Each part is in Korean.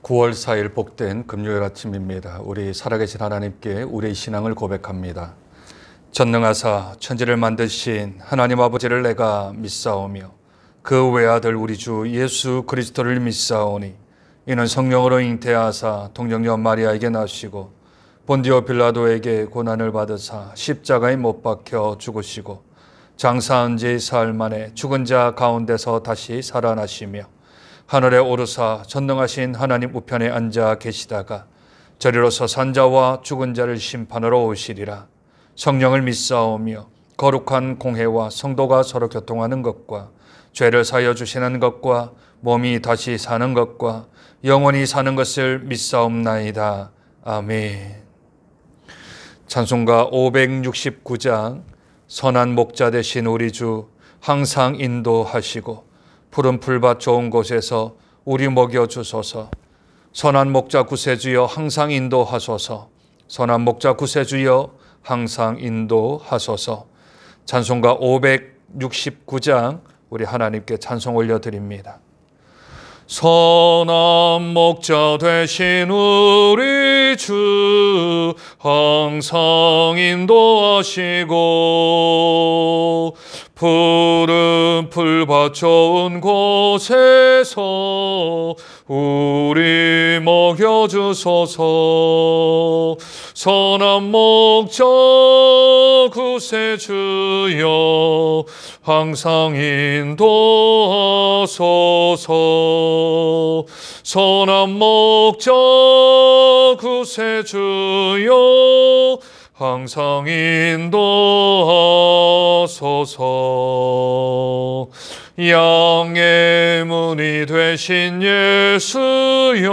9월 4일 복된 금요일 아침입니다. 우리 살아계신 하나님께 우리의 신앙을 고백합니다. 전능하사 천지를 만드신 하나님 아버지를 내가 믿사오며 그 외아들 우리 주 예수 그리스도를 믿사오니 이는 성령으로 잉태하사 동정녀 마리아에게 나시고 본디오 빌라도에게 고난을 받으사 십자가에 못 박혀 죽으시고 장사한 지 사흘 만에 죽은 자 가운데서 다시 살아나시며 하늘에 오르사 전능하신 하나님 우편에 앉아 계시다가 저리로서 산자와 죽은 자를 심판하러 오시리라. 성령을 믿사오며 거룩한 공회와 성도가 서로 교통하는 것과 죄를 사하여 주시는 것과 몸이 다시 사는 것과 영원히 사는 것을 믿사옵나이다. 아멘. 찬송가 569장 선한 목자 되신 우리 주 항상 인도하시고 푸른 풀밭 좋은 곳에서 우리 먹여주소서. 선한 목자 구세주여 항상 인도하소서. 선한 목자 구세주여 항상 인도하소서. 찬송가 569장 우리 하나님께 찬송 올려드립니다. 선한 목자 되신 우리 주 항상 인도하시고 푸른 풀밭 좋은 곳에서 우리 먹여주소서. 선한 목자 구세주여 항상 인도하소서. 선한 목자 구세주여 항상 인도하소서. 양의 문이 되신 예수여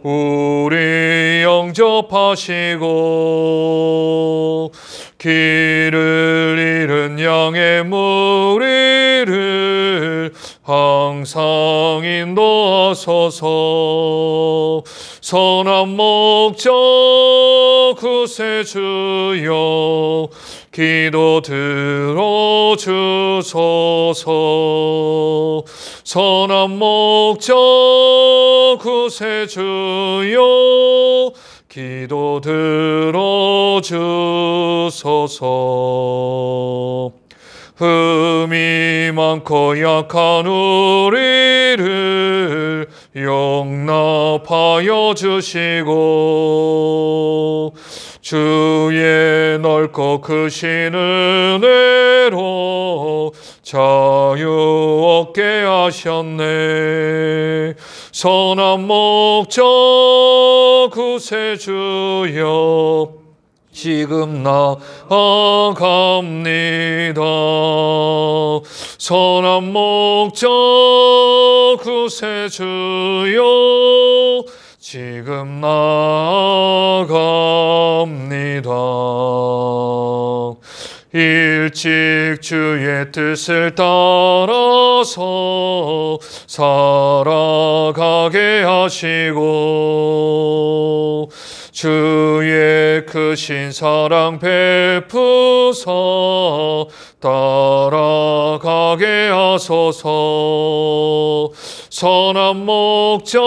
우리 영접하시고 길을 잃은 양의 무리를 항상 인도하소서. 선한 목자 구세주여 기도 들어주소서. 선한 목자 구세주여 기도 들어주소서. 흠이 많고 약한 우리를 용납하여 주시고 주의 넓고 크신 은혜로 자유 얻게 하셨네. 선한 목자 구세주여 지금 나아갑니다. 선한 목자 구세주여 지금 나아갑니다. 일찍 주의 뜻을 따라서 살아가게 하시고 주의 크신 사랑 베푸사 따라가게 하소서. 선한 목자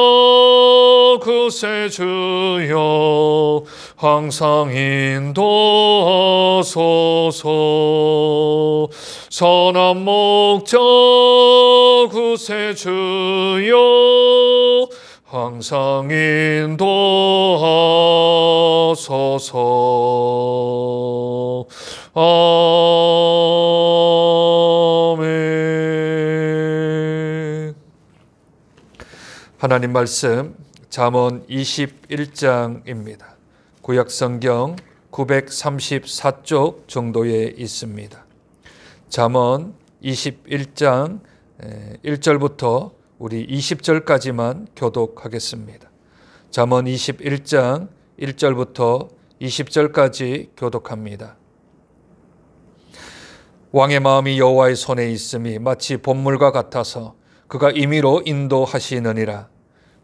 구세주여 항상 인도하소서. 선한 목자 구세주여 항상 인도하소서. 아멘. 하나님 말씀 잠언 21장입니다. 구약성경 934쪽 정도에 있습니다. 잠언 21장 1절부터 우리 20절까지만 교독하겠습니다. 잠언 21장 1절부터 20절까지 교독합니다. 왕의 마음이 여호와의 손에 있음이 마치 봇물과 같아서 그가 임의로 인도하시느니라.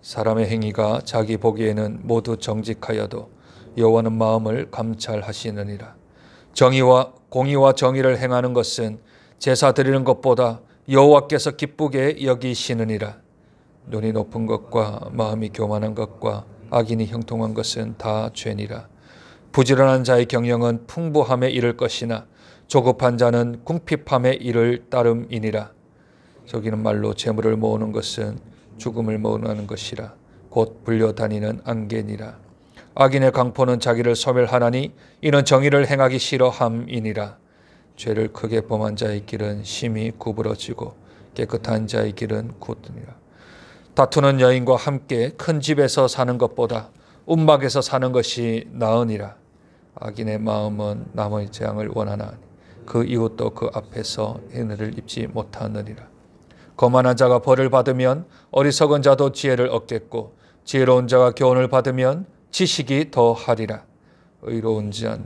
사람의 행위가 자기 보기에는 모두 정직하여도 여호와는 마음을 감찰하시느니라. 공의와 정의를 행하는 것은 제사 드리는 것보다 여호와께서 기쁘게 여기시느니라. 눈이 높은 것과 마음이 교만한 것과 악인이 형통한 것은 다 죄니라. 부지런한 자의 경영은 풍부함에 이를 것이나 조급한 자는 궁핍함에 이를 따름이니라. 저기는 말로 재물을 모으는 것은 죽음을 모으는 것이라. 곧 불려다니는 안개니라. 악인의 강포는 자기를 소멸하나니 이는 정의를 행하기 싫어함이니라. 죄를 크게 범한 자의 길은 심히 구부러지고 깨끗한 자의 길은 굳으니라. 다투는 여인과 함께 큰 집에서 사는 것보다 움막에서 사는 것이 나으니라. 악인의 마음은 남의 재앙을 원하나니 그 이웃도 그 앞에서 은혜를 입지 못하느니라. 거만한 자가 벌을 받으면 어리석은 자도 지혜를 얻겠고 지혜로운 자가 교훈을 받으면 지식이 더하리라. 의로운 자는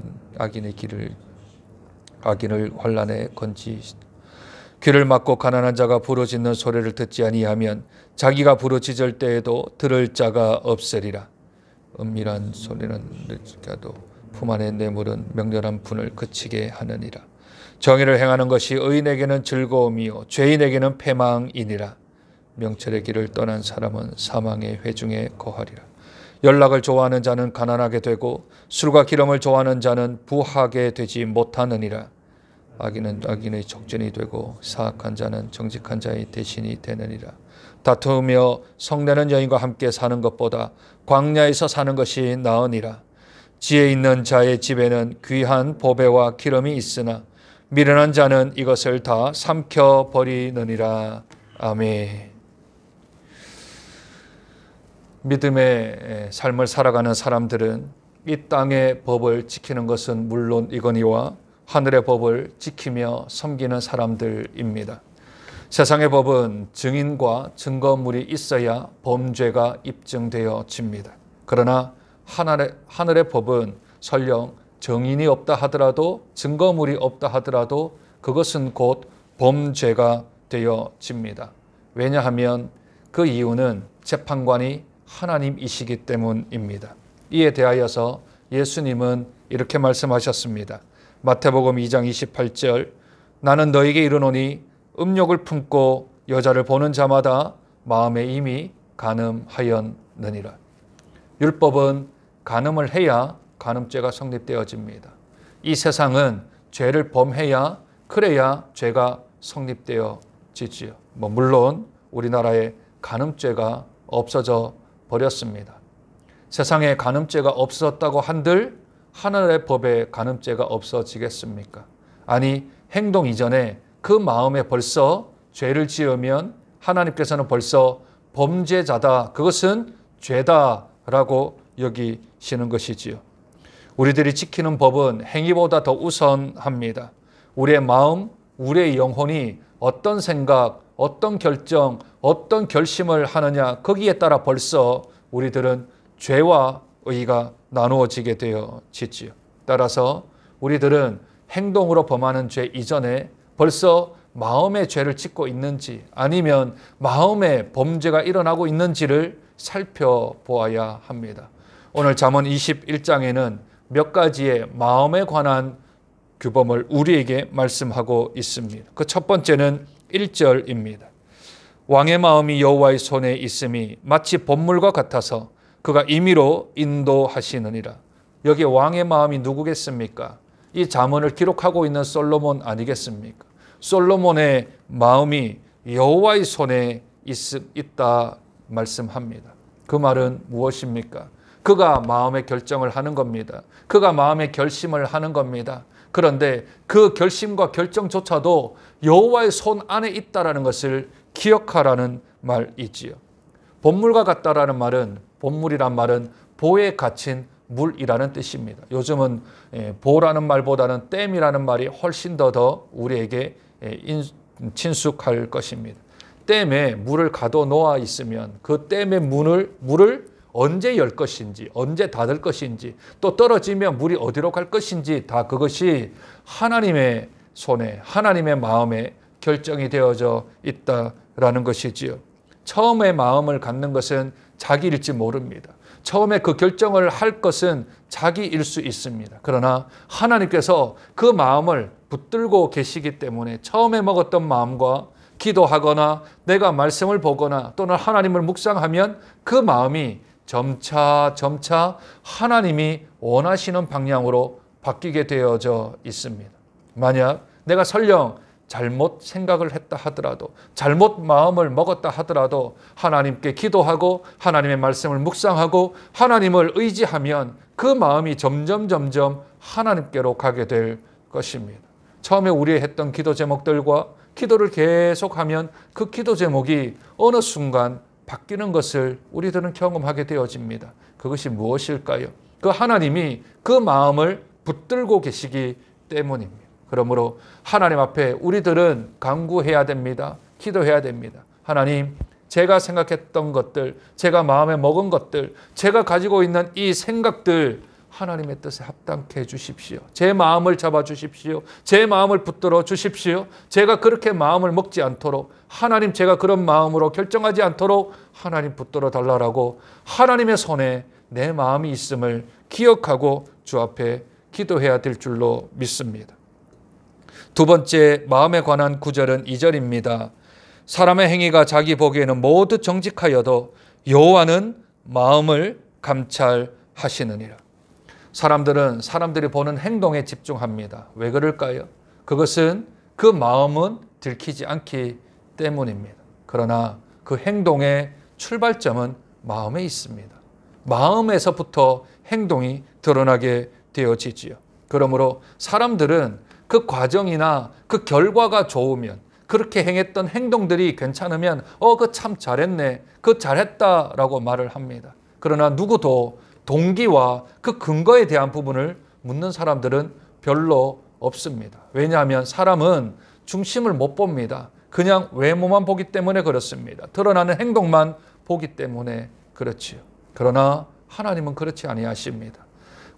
악인을 환난에 건지시다. 귀를 막고 가난한 자가 부르짖는 소리를 듣지 아니하면 자기가 부르짖을 때에도 들을 자가 없으리라. 은밀한 소리는 늦게도 품 안의 뇌물은 명렬한 분을 그치게 하느니라. 정의를 행하는 것이 의인에게는 즐거움이요 죄인에게는 패망이니라. 명철의 길을 떠난 사람은 사망의 회중에 거하리라. 연락을 좋아하는 자는 가난하게 되고 술과 기름을 좋아하는 자는 부하게 되지 못하느니라. 악인은 악인의 적전이 되고 사악한 자는 정직한 자의 대신이 되느니라. 다투며 성내는 여인과 함께 사는 것보다 광야에서 사는 것이 나으니라. 지혜 있는 자의 집에는 귀한 보배와 기름이 있으나 미련한 자는 이것을 다 삼켜버리느니라. 아멘. 믿음의 삶을 살아가는 사람들은 이 땅의 법을 지키는 것은 물론이거니와 하늘의 법을 지키며 섬기는 사람들입니다. 세상의 법은 증인과 증거물이 있어야 범죄가 입증되어집니다. 그러나 하늘의 법은 설령 증인이 없다 하더라도 증거물이 없다 하더라도 그것은 곧 범죄가 되어집니다. 왜냐하면 그 이유는 재판관이 하나님이시기 때문입니다. 이에 대하여서 예수님은 이렇게 말씀하셨습니다. 마태복음 2장 28절 나는 너에게 이르노니 음욕을 품고 여자를 보는 자마다 마음에 이미 간음하였느니라. 율법은 간음을 해야 간음죄가 성립되어집니다. 이 세상은 죄를 범해야 그래야 죄가 성립되어지지요. 물론 우리나라에 간음죄가 없어져 버렸습니다. 세상에 간음죄가 없어졌다고 한들 하늘의 법에 간음죄가 없어지겠습니까? 아니 행동 이전에 그 마음에 벌써 죄를 지으면 하나님께서는 벌써 범죄자다, 그것은 죄다라고 여기시는 것이지요. 우리들이 지키는 법은 행위보다 더 우선합니다. 우리의 마음, 우리의 영혼이 어떤 생각, 어떤 결정, 어떤 결심을 하느냐 거기에 따라 벌써 우리들은 죄와 의가 나누어지게 되어지지요. 따라서 우리들은 행동으로 범하는 죄 이전에 벌써 마음의 죄를 짓고 있는지 아니면 마음의 범죄가 일어나고 있는지를 살펴보아야 합니다. 오늘 잠언 21장에는 몇 가지의 마음에 관한 규범을 우리에게 말씀하고 있습니다. 그 첫 번째는 1절입니다. 왕의 마음이 여호와의 손에 있음이 마치 번물과 같아서 그가 임의로 인도하시느니라. 여기 왕의 마음이 누구겠습니까? 이 잠언을 기록하고 있는 솔로몬 아니겠습니까? 솔로몬의 마음이 여호와의 손에 있다 말씀합니다. 그 말은 무엇입니까? 그가 마음의 결정을 하는 겁니다. 그가 마음의 결심을 하는 겁니다. 그런데 그 결심과 결정조차도 여호와의 손 안에 있다라는 것을 기억하라는 말이지요. 본물과 같다라는 말은, 본물이란 말은 보에 갇힌 물이라는 뜻입니다. 요즘은 보라는 말보다는 댐이라는 말이 훨씬 더 우리에게 친숙할 것입니다. 댐에 물을 가둬 놓아 있으면 그 댐의 물을 언제 열 것인지, 언제 닫을 것인지, 또 떨어지면 물이 어디로 갈 것인지 다 그것이 하나님의 손에, 하나님의 마음에 결정이 되어져 있다라는 것이지요. 처음에 마음을 갖는 것은 자기일지 모릅니다. 처음에 그 결정을 할 것은 자기일 수 있습니다. 그러나 하나님께서 그 마음을 붙들고 계시기 때문에 처음에 먹었던 마음과 기도하거나 내가 말씀을 보거나 또는 하나님을 묵상하면 그 마음이 점차 하나님이 원하시는 방향으로 바뀌게 되어져 있습니다. 만약 내가 설령 잘못 생각을 했다 하더라도, 잘못 마음을 먹었다 하더라도 하나님께 기도하고 하나님의 말씀을 묵상하고 하나님을 의지하면 그 마음이 점점 하나님께로 가게 될 것입니다. 처음에 우리 했던 기도 제목들과 기도를 계속하면 그 기도 제목이 어느 순간 바뀌는 것을 우리들은 경험하게 되어집니다. 그것이 무엇일까요? 그 하나님이 그 마음을 붙들고 계시기 때문입니다. 그러므로 하나님 앞에 우리들은 간구해야 됩니다. 기도해야 됩니다. 하나님, 제가 생각했던 것들, 제가 마음에 먹은 것들, 제가 가지고 있는 이 생각들 하나님의 뜻에 합당케 해주십시오. 제 마음을 잡아주십시오. 제 마음을 붙들어 주십시오. 제가 그렇게 마음을 먹지 않도록, 하나님 제가 그런 마음으로 결정하지 않도록 하나님 붙들어 달라고 하나님의 손에 내 마음이 있음을 기억하고 주 앞에 기도해야 될 줄로 믿습니다. 두 번째 마음에 관한 구절은 2절입니다. 사람의 행위가 자기 보기에는 모두 정직하여도 여호와는 마음을 감찰하시느니라. 사람들은 사람들이 보는 행동에 집중합니다. 왜 그럴까요? 그것은 그 마음은 들키지 않기 때문입니다. 그러나 그 행동의 출발점은 마음에 있습니다. 마음에서부터 행동이 드러나게 되어지지요. 그러므로 사람들은 그 과정이나 그 결과가 좋으면, 그렇게 행했던 행동들이 괜찮으면 그 참 잘했네, 그 잘했다라고 말을 합니다. 그러나 누구도 동기와 그 근거에 대한 부분을 묻는 사람들은 별로 없습니다. 왜냐하면 사람은 중심을 못 봅니다. 그냥 외모만 보기 때문에 그렇습니다. 드러나는 행동만 보기 때문에 그렇지요. 그러나 하나님은 그렇지 아니하십니다.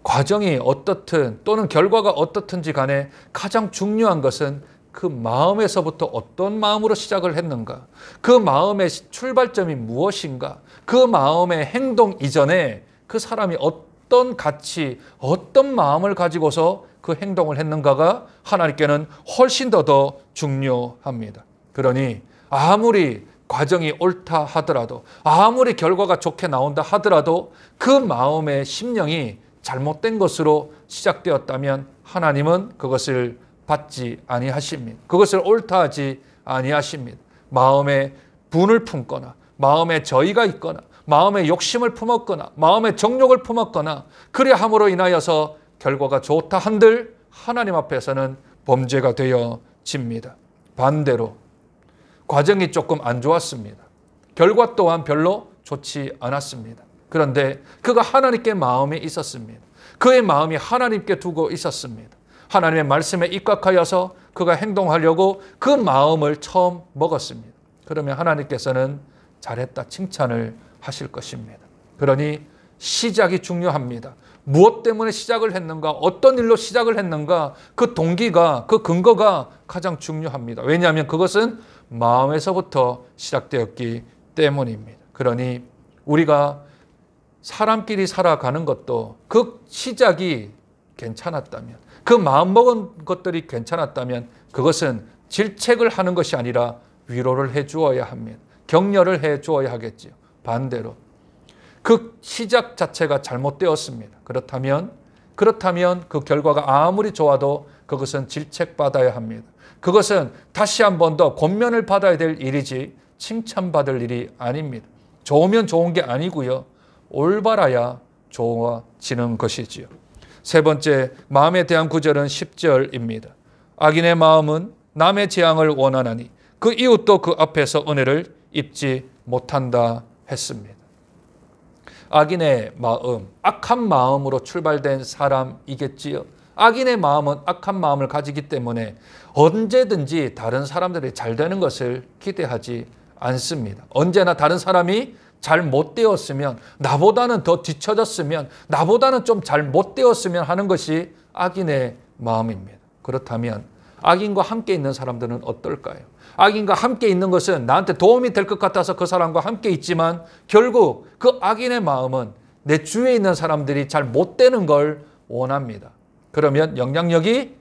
과정이 어떻든 또는 결과가 어떻든지 간에 가장 중요한 것은 그 마음에서부터 어떤 마음으로 시작을 했는가, 그 마음의 출발점이 무엇인가, 그 마음의 행동 이전에 그 사람이 어떤 가치, 어떤 마음을 가지고서 그 행동을 했는가가 하나님께는 훨씬 더 중요합니다. 그러니 아무리 과정이 옳다 하더라도, 아무리 결과가 좋게 나온다 하더라도 그 마음의 심령이 잘못된 것으로 시작되었다면 하나님은 그것을 받지 아니하십니다. 그것을 옳다 하지 아니하십니다. 마음에 분을 품거나 마음에 저의가 있거나 마음에 욕심을 품었거나 마음에 정욕을 품었거나 그래 함으로 인하여서 결과가 좋다 한들 하나님 앞에서는 범죄가 되어집니다. 반대로 과정이 조금 안 좋았습니다. 결과 또한 별로 좋지 않았습니다. 그런데 그가 하나님께 마음에 있었습니다. 그의 마음이 하나님께 두고 있었습니다. 하나님의 말씀에 입각하여서 그가 행동하려고 그 마음을 처음 먹었습니다. 그러면 하나님께서는 잘했다 칭찬을 하실 것입니다. 그러니 시작이 중요합니다. 무엇 때문에 시작을 했는가, 어떤 일로 시작을 했는가, 그 동기가, 그 근거가 가장 중요합니다. 왜냐하면 그것은 마음에서부터 시작되었기 때문입니다. 그러니 우리가 사람끼리 살아가는 것도 그 시작이 괜찮았다면, 그 마음먹은 것들이 괜찮았다면 그것은 질책을 하는 것이 아니라 위로를 해 주어야 합니다. 격려를 해 주어야 하겠지요. 반대로 그 시작 자체가 잘못되었습니다. 그렇다면 그 결과가 아무리 좋아도 그것은 질책받아야 합니다. 그것은 다시 한 번 더 권면을 받아야 될 일이지 칭찬받을 일이 아닙니다. 좋으면 좋은 게 아니고요. 올바라야 좋아지는 것이지요. 세 번째 마음에 대한 구절은 10절입니다. 악인의 마음은 남의 재앙을 원하나니 그 이웃도 그 앞에서 은혜를 입지 못한다 했습니다. 악인의 마음, 악한 마음으로 출발된 사람이겠지요. 악인의 마음은 악한 마음을 가지기 때문에 언제든지 다른 사람들이 잘 되는 것을 기대하지 않습니다. 언제나 다른 사람이 잘 못 되었으면, 나보다는 더 뒤처졌으면, 나보다는 좀 잘 못 되었으면 하는 것이 악인의 마음입니다. 그렇다면 악인과 함께 있는 사람들은 어떨까요? 악인과 함께 있는 것은 나한테 도움이 될 것 같아서 그 사람과 함께 있지만 결국 그 악인의 마음은 내 주위에 있는 사람들이 잘 못 되는 걸 원합니다. 그러면 영향력이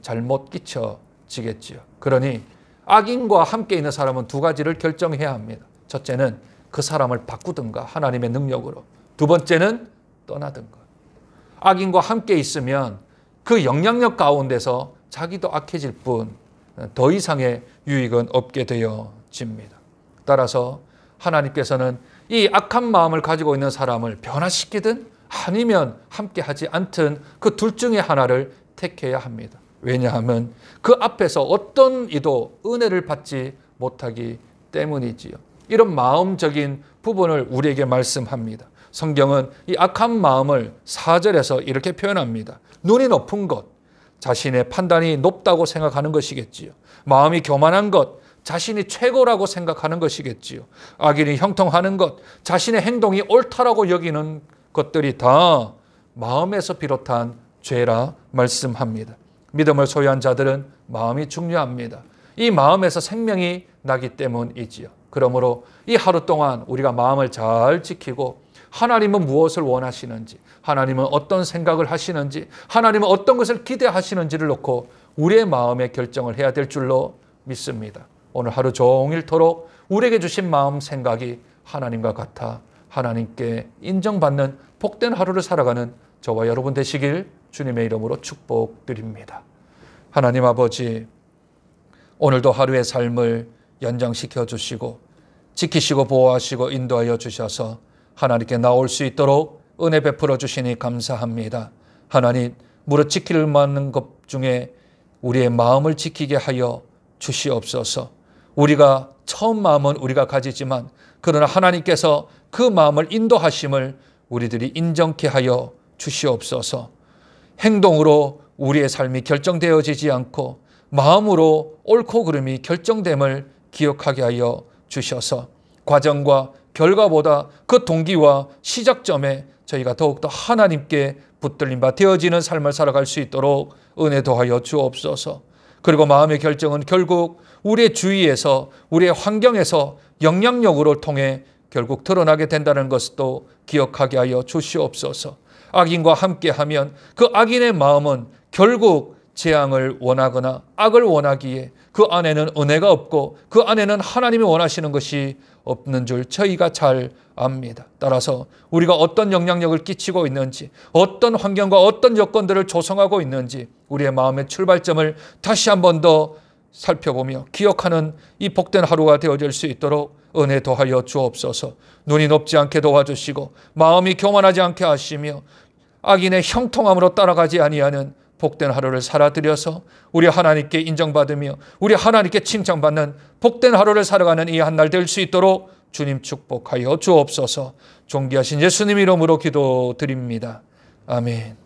잘못 끼쳐지겠지요. 그러니 악인과 함께 있는 사람은 두 가지를 결정해야 합니다. 첫째는 그 사람을 바꾸든가 하나님의 능력으로. 두 번째는 떠나든가. 악인과 함께 있으면 그 영향력 가운데서 자기도 악해질 뿐 더 이상의 유익은 없게 되어집니다. 따라서 하나님께서는 이 악한 마음을 가지고 있는 사람을 변화시키든 아니면 함께하지 않든 그 둘 중에 하나를 택해야 합니다. 왜냐하면 그 앞에서 어떤 이도 은혜를 받지 못하기 때문이지요. 이런 마음적인 부분을 우리에게 말씀합니다. 성경은 이 악한 마음을 4절에서 이렇게 표현합니다. 눈이 높은 것, 자신의 판단이 높다고 생각하는 것이겠지요. 마음이 교만한 것, 자신이 최고라고 생각하는 것이겠지요. 악인이 형통하는 것, 자신의 행동이 옳다라고 여기는 것들이 다 마음에서 비롯한 죄라 말씀합니다. 믿음을 소유한 자들은 마음이 중요합니다. 이 마음에서 생명이 나기 때문이지요. 그러므로 이 하루 동안 우리가 마음을 잘 지키고 하나님은 무엇을 원하시는지, 하나님은 어떤 생각을 하시는지, 하나님은 어떤 것을 기대하시는지를 놓고 우리의 마음의 결정을 해야 될 줄로 믿습니다. 오늘 하루 종일토록 우리에게 주신 마음 생각이 하나님과 같아 하나님께 인정받는 복된 하루를 살아가는 저와 여러분 되시길 주님의 이름으로 축복드립니다. 하나님 아버지, 오늘도 하루의 삶을 연장시켜 주시고 지키시고 보호하시고 인도하여 주셔서 하나님께 나올 수 있도록 은혜 베풀어 주시니 감사합니다. 하나님, 무릇 지킬 만한 것 중에 우리의 마음을 지키게 하여 주시옵소서. 우리가 처음 마음은 우리가 가지지만 그러나 하나님께서 그 마음을 인도하심을 우리들이 인정케 하여 주시옵소서. 행동으로 우리의 삶이 결정되어지지 않고 마음으로 옳고 그름이 결정됨을 기억하게 하여 주셔서 과정과 결과보다 그 동기와 시작점에 저희가 더욱더 하나님께 붙들림 바 되어지는 삶을 살아갈 수 있도록 은혜 더하여 주옵소서. 그리고 마음의 결정은 결국 우리의 주위에서 우리의 환경에서 영향력으로 통해 결국 드러나게 된다는 것도 기억하게 하여 주시옵소서. 악인과 함께하면 그 악인의 마음은 결국 재앙을 원하거나 악을 원하기에 그 안에는 은혜가 없고 그 안에는 하나님이 원하시는 것이 없는 줄 저희가 잘 압니다. 따라서 우리가 어떤 영향력을 끼치고 있는지, 어떤 환경과 어떤 여건들을 조성하고 있는지 우리의 마음의 출발점을 다시 한 번 더 살펴보며 기억하는 이 복된 하루가 되어질 수 있도록 은혜 더하여 주옵소서. 눈이 높지 않게 도와주시고 마음이 교만하지 않게 하시며 악인의 형통함으로 따라가지 아니하는 복된 하루를 살아들여서 우리 하나님께 인정받으며 우리 하나님께 칭찬받는 복된 하루를 살아가는 이 한 날 될 수 있도록 주님 축복하여 주옵소서. 존귀하신 예수님 이름으로 기도드립니다. 아멘.